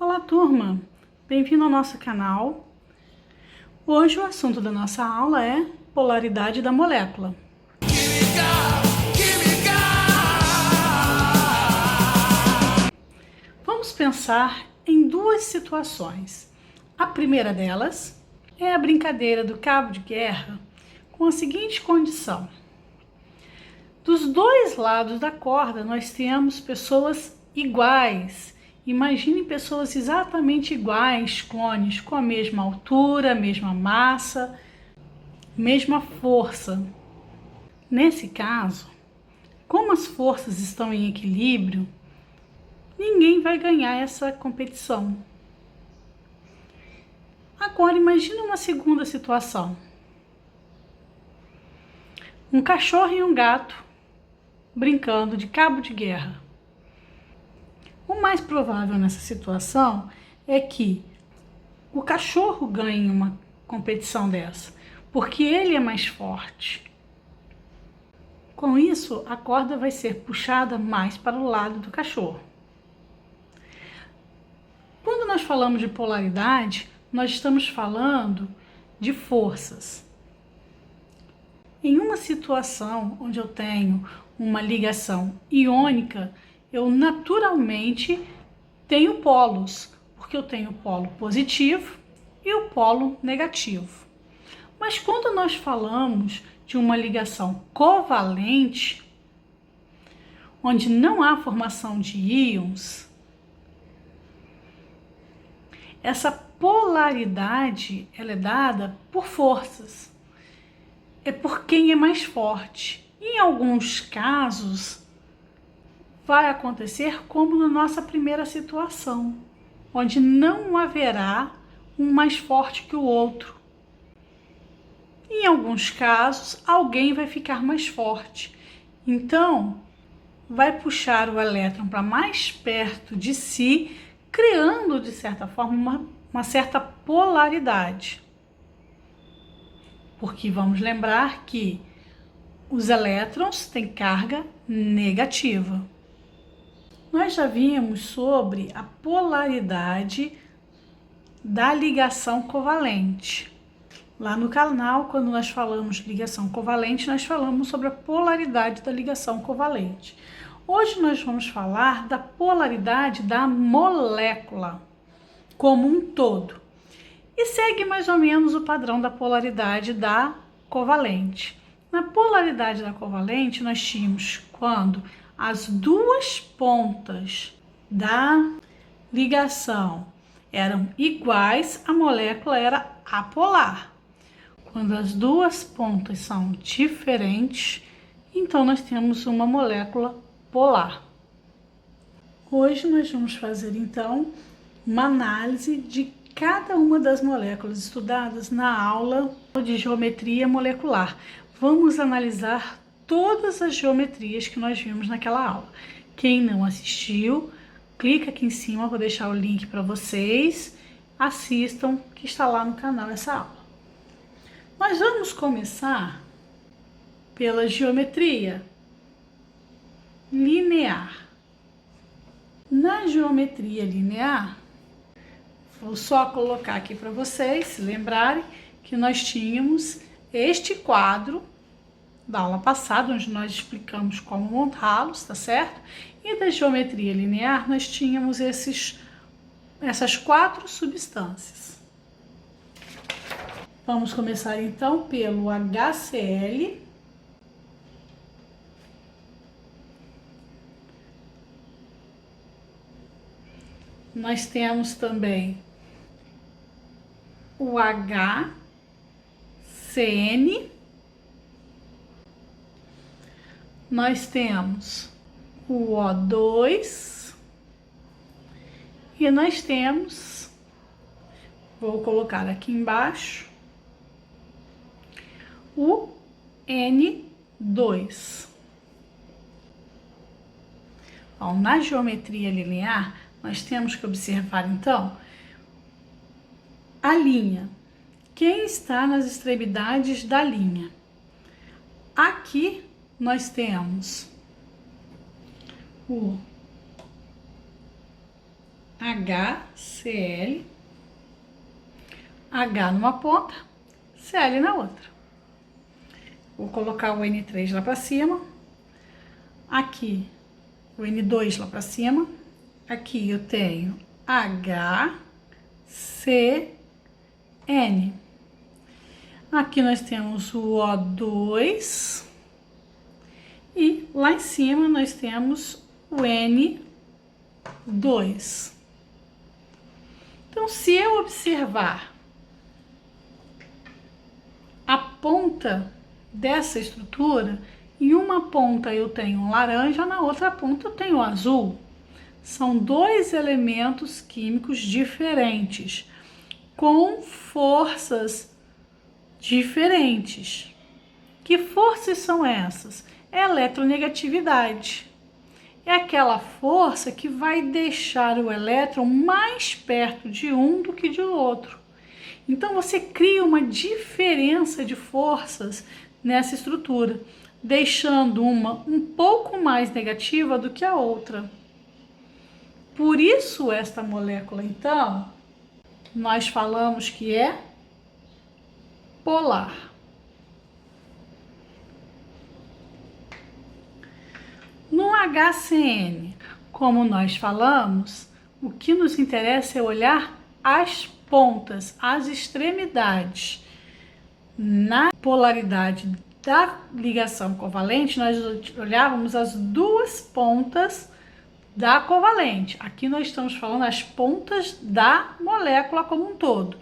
Olá, turma! Bem-vindo ao nosso canal. Hoje o assunto da nossa aula é polaridade da molécula. Vamos pensar em duas situações. A primeira delas é a brincadeira do cabo de guerra com a seguinte condição. Dos dois lados da corda nós temos pessoas iguais. Imagine pessoas exatamente iguais, clones, com a mesma altura, mesma massa, mesma força. Nesse caso, como as forças estão em equilíbrio, ninguém vai ganhar essa competição. Agora imagine uma segunda situação. Um cachorro e um gato brincando de cabo de guerra. O mais provável nessa situação é que o cachorro ganhe uma competição dessa, porque ele é mais forte. Com isso, a corda vai ser puxada mais para o lado do cachorro. Quando nós falamos de polaridade, nós estamos falando de forças. Em uma situação onde eu tenho uma ligação iônica, eu naturalmente tenho polos, porque eu tenho o polo positivo e o polo negativo. Mas quando nós falamos de uma ligação covalente, onde não há formação de íons, essa polaridade ela é dada por forças. É por quem é mais forte. Em alguns casos, vai acontecer como na nossa primeira situação, onde não haverá um mais forte que o outro. Em alguns casos, alguém vai ficar mais forte. Então, vai puxar o elétron para mais perto de si, criando, de certa forma, uma certa polaridade. Porque vamos lembrar que os elétrons têm carga negativa. Nós já vimos sobre a polaridade da ligação covalente. Lá no canal, quando nós falamos de ligação covalente, nós falamos sobre a polaridade da ligação covalente. Hoje nós vamos falar da polaridade da molécula como um todo. E segue mais ou menos o padrão da polaridade da covalente. Na polaridade da covalente, nós tínhamos quando as duas pontas da ligação eram iguais, a molécula era apolar. Quando as duas pontas são diferentes, então nós temos uma molécula polar. Hoje nós vamos fazer então uma análise de cada uma das moléculas estudadas na aula de geometria molecular. Vamos analisar todas as geometrias que nós vimos naquela aula. Quem não assistiu, clica aqui em cima, vou deixar o link para vocês. Assistam, que está lá no canal essa aula. Nós vamos começar pela geometria linear. Na geometria linear, vou só colocar aqui para vocês se lembrarem que nós tínhamos este quadro da aula passada, onde nós explicamos como montá-los, tá certo? E da geometria linear nós tínhamos essas quatro substâncias. Vamos começar então pelo HCl. Nós temos também o HCN. Nós temos o O2. E nós temos, vou colocar aqui embaixo, o N2. Bom, na geometria linear, nós temos que observar, então, a linha. Quem está nas extremidades da linha? Aqui nós temos o HCl, H numa ponta, Cl na outra. Vou colocar o N3 lá para cima, aqui o N2 lá para cima, aqui eu tenho HCN. Aqui nós temos o O2 e lá em cima nós temos o N2. Então, se eu observar a ponta dessa estrutura, em uma ponta eu tenho um laranja, na outra ponta eu tenho um azul. São dois elementos químicos diferentes, com forças diferentes. Que forças são essas? É a eletronegatividade. É aquela força que vai deixar o elétron mais perto de um do que de outro. Então você cria uma diferença de forças nessa estrutura, deixando uma um pouco mais negativa do que a outra. Por isso esta molécula, então, nós falamos que é polar. No HCN, como nós falamos, o que nos interessa é olhar as pontas, as extremidades. Na polaridade da ligação covalente, nós olhávamos as duas pontas da covalente. Aqui nós estamos falando as pontas da molécula como um todo.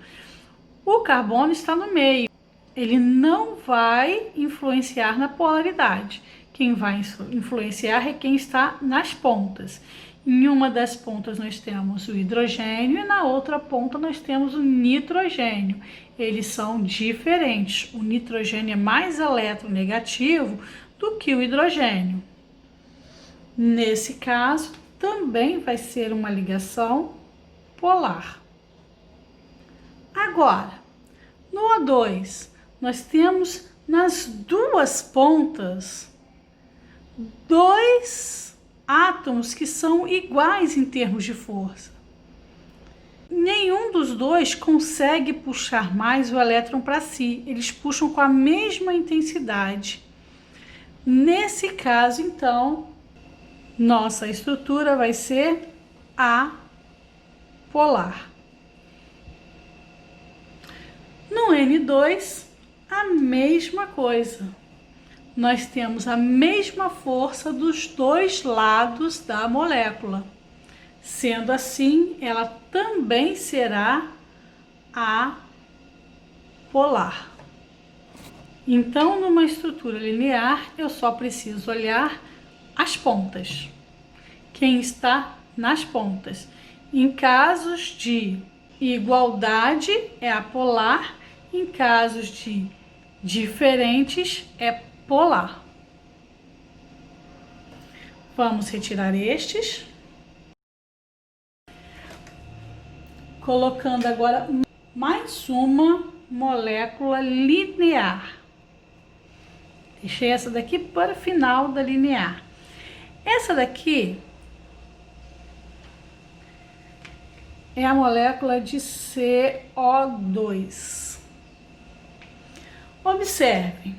O carbono está no meio. Ele não vai influenciar na polaridade. Quem vai influenciar é quem está nas pontas. Em uma das pontas nós temos o hidrogênio e na outra ponta nós temos o nitrogênio. Eles são diferentes. O nitrogênio é mais eletronegativo do que o hidrogênio. Nesse caso, também vai ser uma ligação polar. Agora, no O2, nós temos nas duas pontas dois átomos que são iguais em termos de força. Nenhum dos dois consegue puxar mais o elétron para si, eles puxam com a mesma intensidade. Nesse caso, então, nossa estrutura vai ser apolar. No N2, a mesma coisa. Nós temos a mesma força dos dois lados da molécula. Sendo assim, ela também será apolar. Então, numa estrutura linear, eu só preciso olhar as pontas. Quem está nas pontas. Em casos de igualdade, é apolar. Em casos de diferentes, é polar. Vamos retirar estes. Colocando agora mais uma molécula linear. Deixei essa daqui para o final da linear. Essa daqui é a molécula de CO2. Observe.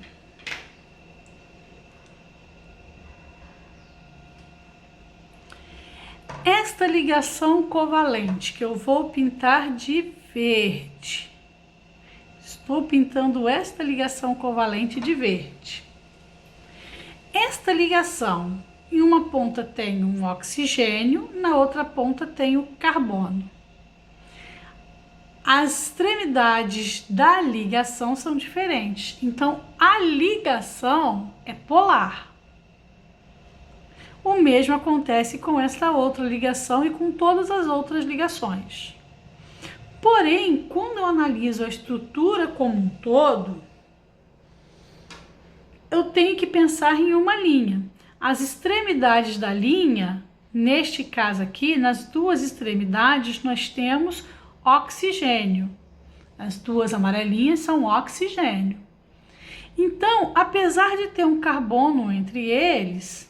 Esta ligação covalente que eu vou pintar de verde. Estou pintando esta ligação covalente de verde. Esta ligação, em uma ponta tem um oxigênio, na outra ponta tem o carbono. As extremidades da ligação são diferentes, então a ligação é polar. O mesmo acontece com esta outra ligação e com todas as outras ligações. Porém, quando eu analiso a estrutura como um todo, eu tenho que pensar em uma linha. As extremidades da linha, neste caso aqui, nas duas extremidades, nós temos oxigênio. As duas amarelinhas são oxigênio. Então, apesar de ter um carbono entre eles,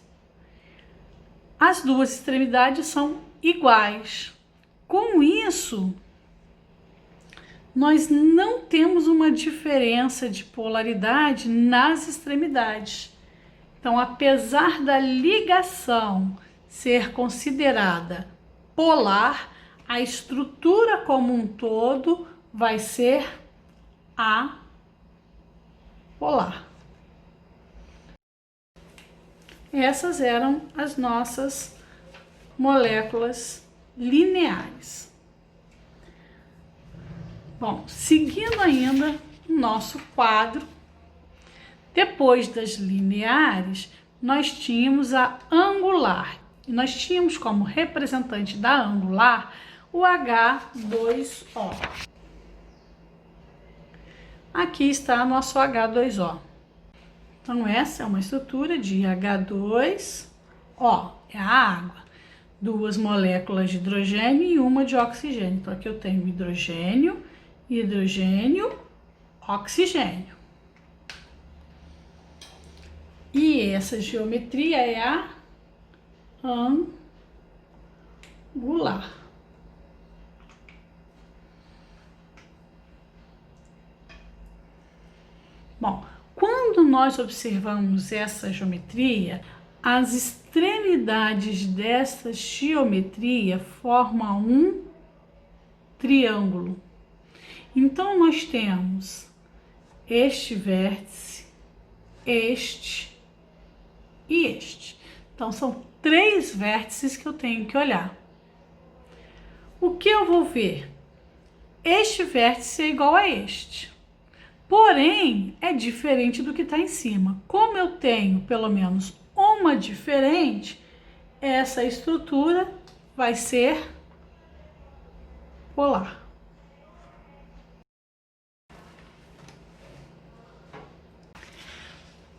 as duas extremidades são iguais. Com isso, nós não temos uma diferença de polaridade nas extremidades. Então, apesar da ligação ser considerada polar, a estrutura como um todo vai ser apolar. Essas eram as nossas moléculas lineares. Bom, seguindo ainda o nosso quadro, depois das lineares, nós tínhamos a angular. E nós tínhamos como representante da angular o H2O. Aqui está nosso H2O. Então, essa é uma estrutura de H2O, é a água. Duas moléculas de hidrogênio e uma de oxigênio. Então, aqui eu tenho hidrogênio, hidrogênio, oxigênio. E essa geometria é a angular. Bom, quando nós observamos essa geometria, as extremidades dessa geometria formam um triângulo. Então, nós temos este vértice, este e este. Então, são 3 vértices que eu tenho que olhar. O que eu vou ver? Este vértice é igual a este. Porém, é diferente do que está em cima. Como eu tenho pelo menos uma diferente, essa estrutura vai ser polar.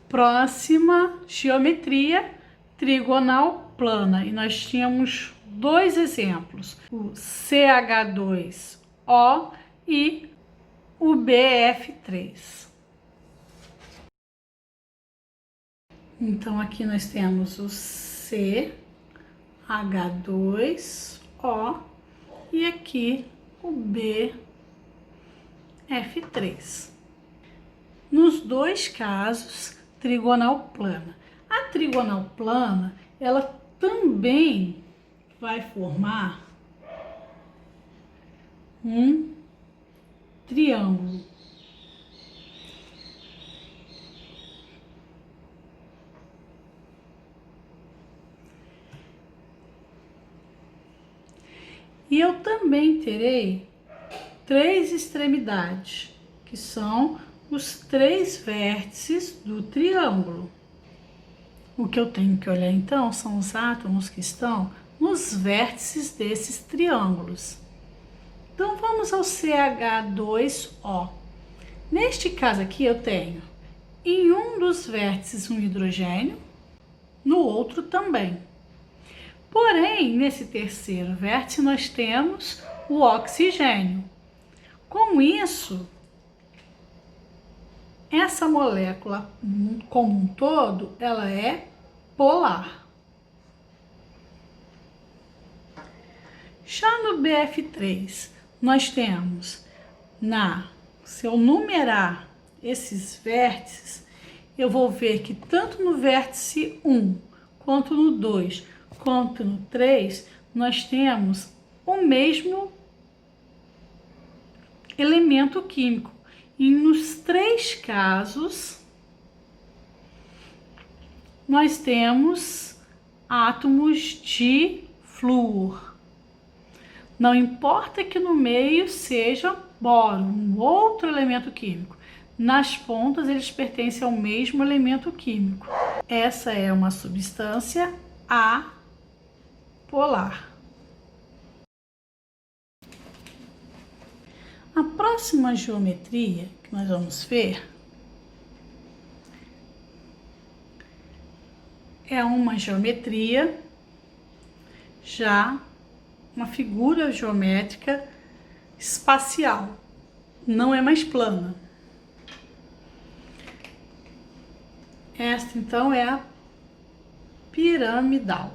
Próxima geometria, trigonal plana. E nós tínhamos 2 exemplos, o CH2O e o BF3. Então, aqui nós temos o CH2O e aqui o BF3. Nos 2 casos, trigonal plana. A trigonal plana, ela também vai formar um triângulo. E eu também terei 3 extremidades, que são os 3 vértices do triângulo. O que eu tenho que olhar então são os átomos que estão nos vértices desses triângulos. Então vamos ao CH2O. Neste caso aqui eu tenho em um dos vértices um hidrogênio, no outro também. Porém, nesse terceiro vértice nós temos o oxigênio. Com isso, essa molécula como um todo, ela é polar. Já no BF3, nós temos, se eu numerar esses vértices, eu vou ver que tanto no vértice 1, quanto no 2, quanto no 3, nós temos o mesmo elemento químico. E nos 3 casos, nós temos átomos de flúor. Não importa que no meio seja boro, um outro elemento químico. Nas pontas, eles pertencem ao mesmo elemento químico. Essa é uma substância apolar. A próxima geometria que nós vamos ver é uma geometria já uma figura geométrica espacial, não é mais plana. Esta então é a piramidal.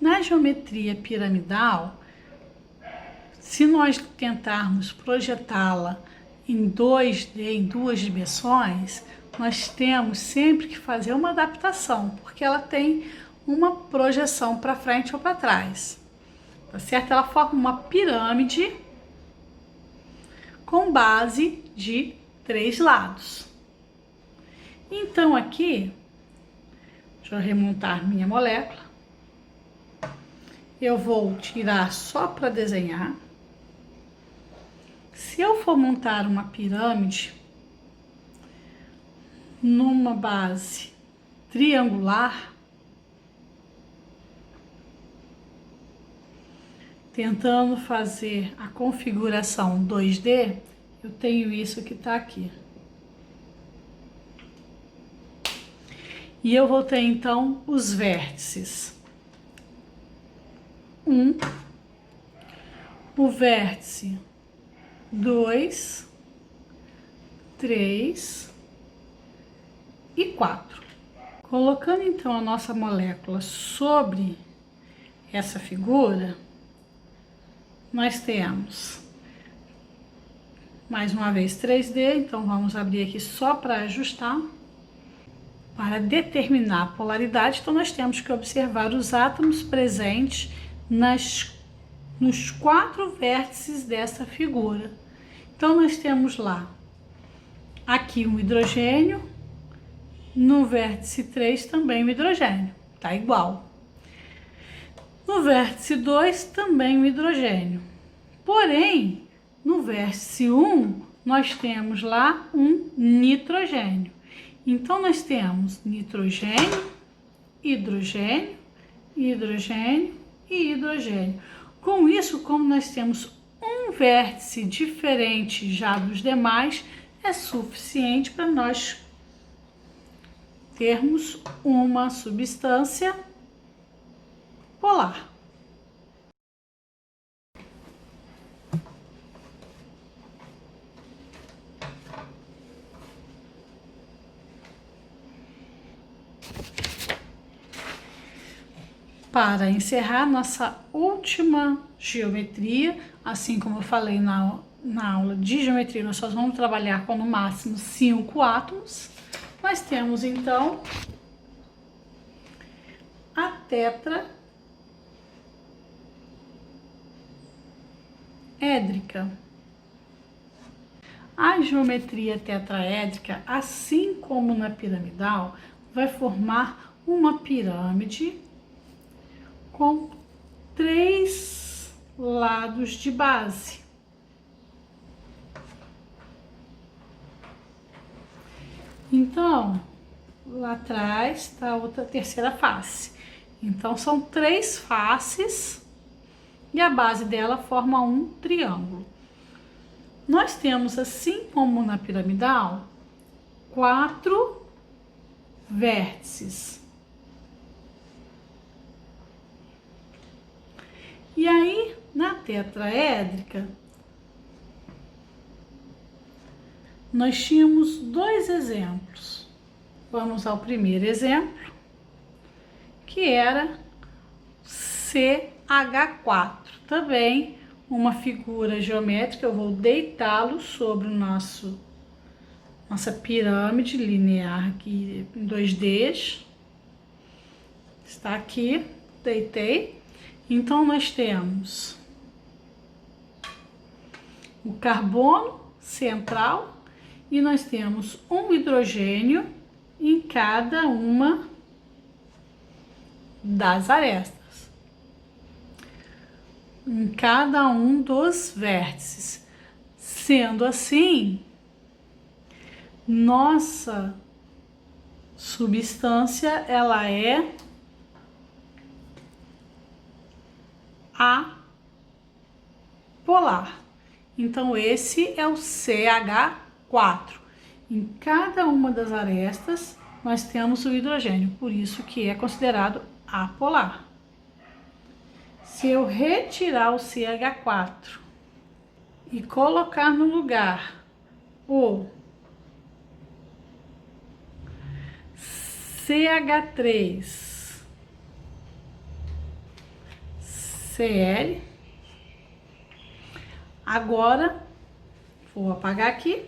Na geometria piramidal, se nós tentarmos projetá-la em 2D, em duas dimensões, nós temos sempre que fazer uma adaptação, porque ela tem uma projeção para frente ou para trás, tá certo? Ela forma uma pirâmide com base de 3 lados. Então aqui, deixa eu remontar minha molécula, eu vou tirar só para desenhar. Se eu for montar uma pirâmide numa base triangular, tentando fazer a configuração 2D, eu tenho isso que está aqui. E eu vou ter então os vértices. O vértice 2, 3 e 4. Colocando então a nossa molécula sobre essa figura, nós temos mais uma vez 3D, então vamos abrir aqui só para ajustar. Para determinar a polaridade, então nós temos que observar os átomos presentes nos 4 vértices dessa figura. Então nós temos lá aqui um hidrogênio, no vértice 3 também um hidrogênio, tá igual. No vértice 2 também um hidrogênio. Porém, no vértice 1 nós temos lá um nitrogênio. Então nós temos nitrogênio, hidrogênio, hidrogênio e hidrogênio. Com isso, como nós temos um vértice diferente já dos demais, é suficiente para nós termos uma substância polar. Para encerrar nossa última geometria, assim como eu falei na aula de geometria, nós só vamos trabalhar com no máximo 5 átomos. Nós temos então a tetraédrica. A geometria tetraédrica, assim como na piramidal, vai formar uma pirâmide com 3 lados de base. Então, lá atrás está a outra terceira face. Então, são 3 faces e a base dela forma um triângulo. Nós temos, assim como na piramidal, 4 vértices. E aí, na tetraédrica, nós tínhamos 2 exemplos. Vamos ao primeiro exemplo, que era CH4. Também uma figura geométrica, eu vou deitá-lo sobre o nossa pirâmide linear aqui em 2D. Está aqui, deitei. Então, nós temos o carbono central e nós temos um hidrogênio em cada uma das arestas, em cada um dos vértices. Sendo assim, nossa substância, ela é apolar. Então, esse é o CH4. Em cada uma das arestas, nós temos o hidrogênio, por isso que é considerado apolar. Se eu retirar o CH4 e colocar no lugar o CH3 Cl. Agora, vou apagar aqui.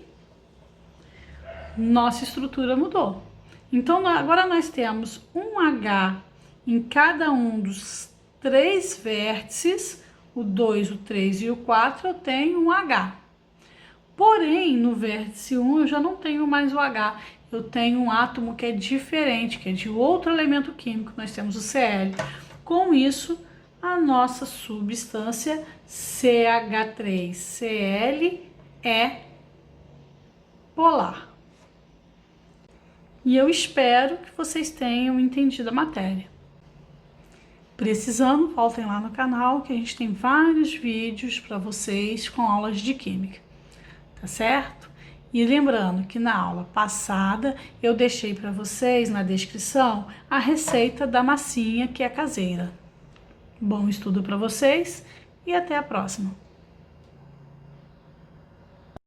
Nossa estrutura mudou. Então, agora nós temos um H em cada um dos 3 vértices, o 2, o 3 e o 4, eu tenho um H. Porém, no vértice 1 eu já não tenho mais o H, eu tenho um átomo que é diferente, que é de outro elemento químico, nós temos o Cl. Com isso, a nossa substância CH3Cl é polar. E eu espero que vocês tenham entendido a matéria. Precisando, voltem lá no canal que a gente tem vários vídeos para vocês com aulas de química, tá certo? E lembrando que na aula passada eu deixei para vocês na descrição a receita da massinha que é caseira. Bom estudo para vocês e até a próxima!